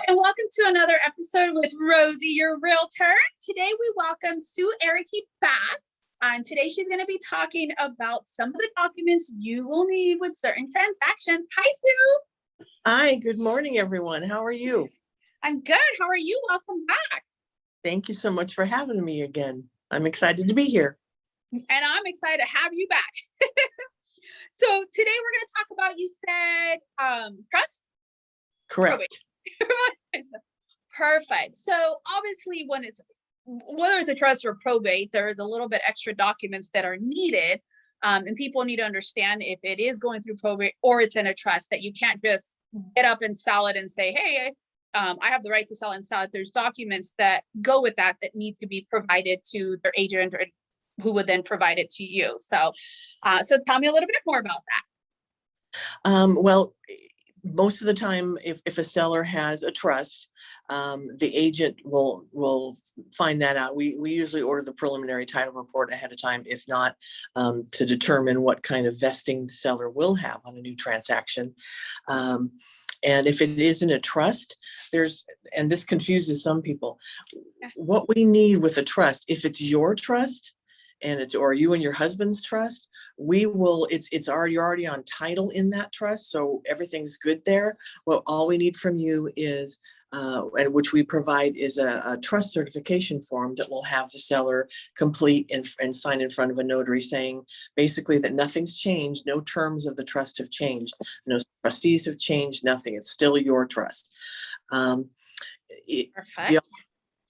and welcome to another episode with Rosie, your realtor. Today we welcome Sue Ericky back. Today she's going to be talking about some of the documents you will need with certain transactions. Hi, Sue. Hi, good morning, everyone. How are you? I'm good. How are you? Welcome back. Thank you so much for having me again. I'm excited to be here. And I'm excited to have you back. So today we're going to talk about, you said, trust? Correct. Perfect. So obviously whether it's a trust or probate, there is a little bit extra documents that are needed. And people need to understand if it is going through probate or it's in a trust, that you can't just get up and sell it and say, hey, I have the right to sell and sell it. There's documents that go with that need to be provided to their agent, or who would then provide it to you. So tell me a little bit more about that. Well, most of the time, if a seller has a trust, the agent will find that out. We usually order the preliminary title report ahead of time, if not to determine what kind of vesting the seller will have on a new transaction. And if it isn't a trust, and this confuses some people, what we need with a trust, if it's your trust, or you and your husband's trust, you're already on title in that trust, so everything's good there. Well, all we need from you is, and which we provide, is a trust certification form that will have the seller complete and sign in front of a notary, saying basically that nothing's changed, no terms of the trust have changed, no trustees have changed, nothing. It's still your trust. The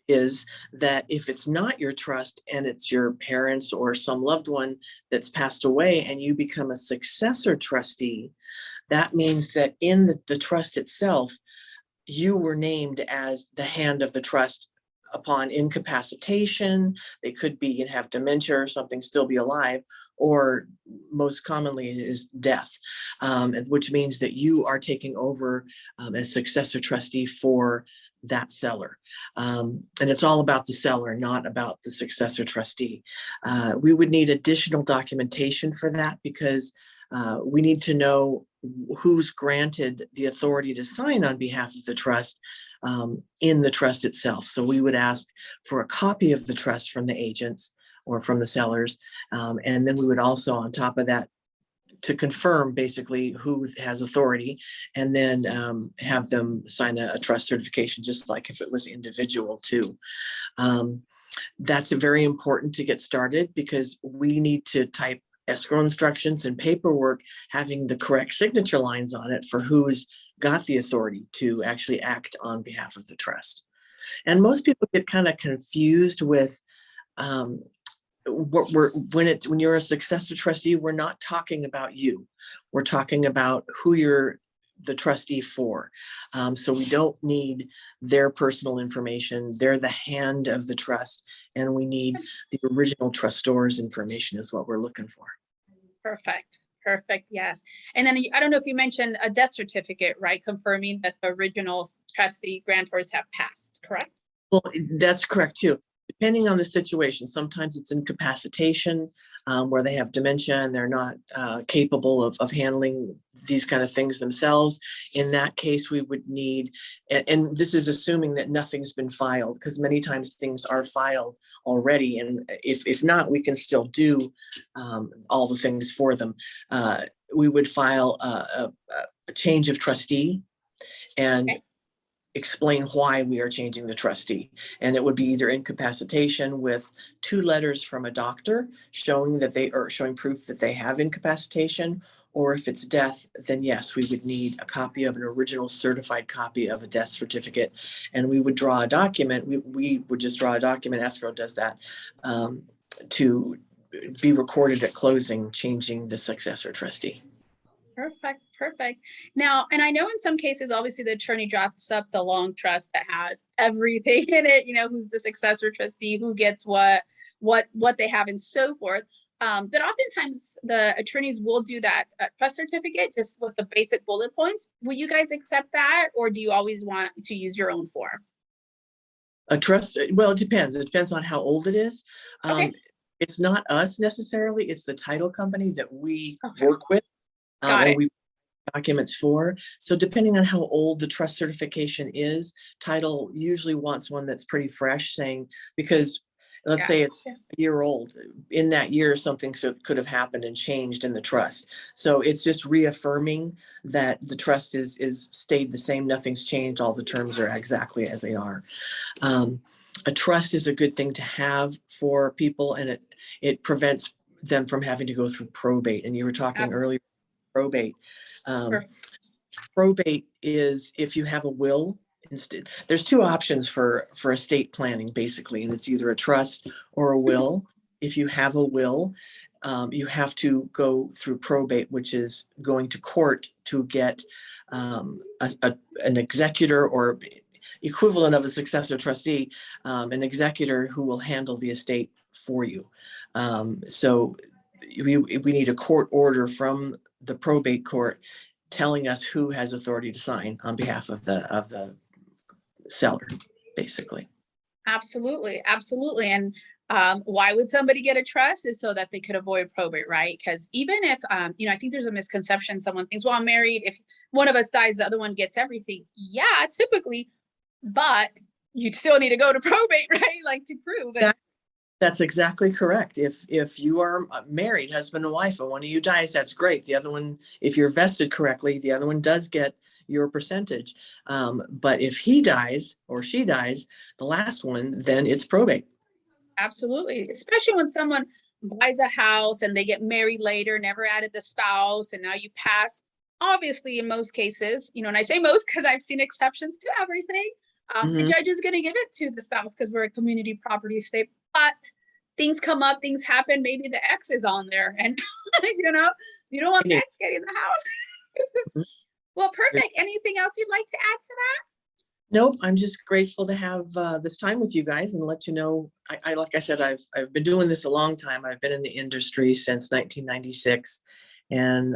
is that if it's not your trust and it's your parents or some loved one that's passed away and you become a successor trustee, that means that in the trust itself, you were named as the hand of the trust upon incapacitation. They could be, have dementia or something, still be alive, or most commonly is death, which means that you are taking over as successor trustee for that seller. And it's all about the seller, not about the successor trustee. We would need additional documentation for that, because we need to know who's granted the authority to sign on behalf of the trust in the trust itself. So we would ask for a copy of the trust from the agents or from the sellers. And then we would also, on top of that, to confirm basically who has authority, and then have them sign a trust certification, just like if it was individual too. That's very important to get started, because we need to type escrow instructions and paperwork having the correct signature lines on it for who's got the authority to actually act on behalf of the trust. And most people get kind of confused with when you're a successor trustee, we're not talking about you. We're talking about who you're the trustee for. So we don't need their personal information. They're the hand of the trust, and we need the original trustor's information is what we're looking for. Perfect. Yes. And then I don't know if you mentioned a death certificate, right? Confirming that the original trustee grantors have passed, correct? Well, that's correct too. Depending on the situation, sometimes it's incapacitation, where they have dementia and they're not capable of handling these kind of things themselves. In that case, we would need, and this is assuming that nothing's been filed, because many times things are filed already. And if not, we can still do all the things for them. We would file a change of trustee and explain why we are changing the trustee. And it would be either incapacitation with 2 letters from a doctor showing proof that they have incapacitation, or if it's death, then yes, we would need a copy of an original certified copy of a death certificate. And we would draw a document. We would just draw a document, escrow does that, to be recorded at closing, changing the successor trustee. Perfect. Now, and I know in some cases, obviously the attorney drafts up the long trust that has everything in it, who's the successor trustee, who gets what they have, and so forth. But oftentimes the attorneys will do that trust certificate just with the basic bullet points. Will you guys accept that, or do you always want to use your own form? A trust, well, it depends. It depends on how old it is. Okay. It's not us necessarily. It's the title company that we work with. And we documents for. So depending on how old the trust certification is, title usually wants one that's pretty fresh, saying, because let's Yeah. say it's Yeah. a year old, in that year something could have happened and changed in the trust. So it's just reaffirming that the trust is stayed the same, nothing's changed, all the terms are exactly as they are. A trust is a good thing to have for people, and it prevents them from having to go through probate. And you were talking earlier, probate. Um, Perfect. Probate is if you have a will. Instead, there's two options for estate planning, basically, and it's either a trust or a will. If you have a will, you have to go through probate, which is going to court to get an executor or equivalent of a successor trustee, an executor who will handle the estate for you. So we need a court order from the probate court telling us who has authority to sign on behalf of the seller, basically. Absolutely, absolutely. And why would somebody get a trust is so that they could avoid probate, right? Because even if, I think there's a misconception. Someone thinks, well, I'm married. If one of us dies, the other one gets everything. Yeah, typically, but you still need to go to probate, right? Like to prove it. That's exactly correct. If you are married, husband and wife, and one of you dies, that's great. The other one, if you're vested correctly, the other one does get your percentage. But if he dies or she dies, the last one, then it's probate. Absolutely. Especially when someone buys a house and they get married later, never added the spouse, and now you pass. Obviously, in most cases, and I say most because I've seen exceptions to everything. The Mhm. judge is going to give it to the spouse because we're a community property state. But things come up, things happen. Maybe the ex is on there, and you don't want the ex getting the house. Well, perfect. Anything else you'd like to add to that? Nope, I'm just grateful to have this time with you guys and let you know. I like I said, I've been doing this a long time. I've been in the industry since 1996, and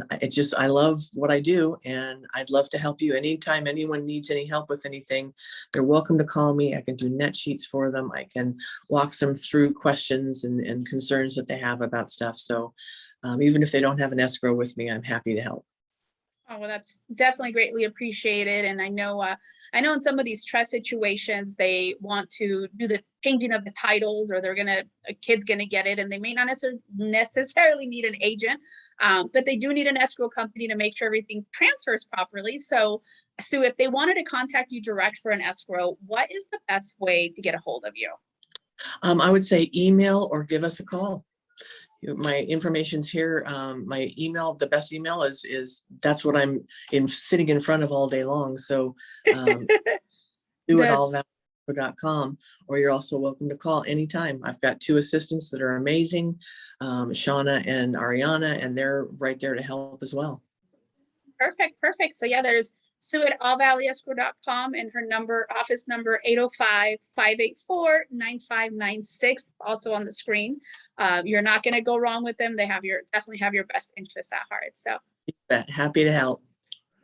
I love what I do, and I'd love to help you anytime anyone needs any help with anything. They're welcome to call me. I can do net sheets for them. I can walk them through questions and concerns that they have about stuff. So even if they don't have an escrow with me, I'm happy to help. Oh, well, that's definitely greatly appreciated. And I know in some of these trust situations, they want to do the changing of the titles, or a kid's gonna get it, and they may not necessarily need an agent, but they do need an escrow company to make sure everything transfers properly. So, if they wanted to contact you direct for an escrow, what is the best way to get a hold of you? I would say email or give us a call. My information's here. My email, the best email is that's what I'm sitting in front of all day long. So do it This all.com, or you're also welcome to call anytime. I've got two assistants that are amazing, Shauna and Ariana, and they're right there to help as well. Perfect. So yeah, there's Sue at allvalleyescrow.com, and her office number 805-584-9596, also on the screen. You're not going to go wrong with them. They definitely have your best interests at heart. So happy to help.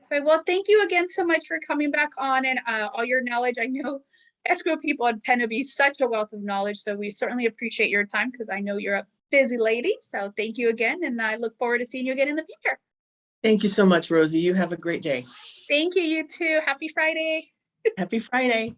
okay, well, thank you again so much for coming back on, and all your knowledge. I know escrow people tend to be such a wealth of knowledge, so we certainly appreciate your time because I know you're a busy lady. So thank you again, and I look forward to seeing you again in the future. Thank you so much, Rosie. You have a great day. Thank you. You too. Happy Friday. Happy Friday.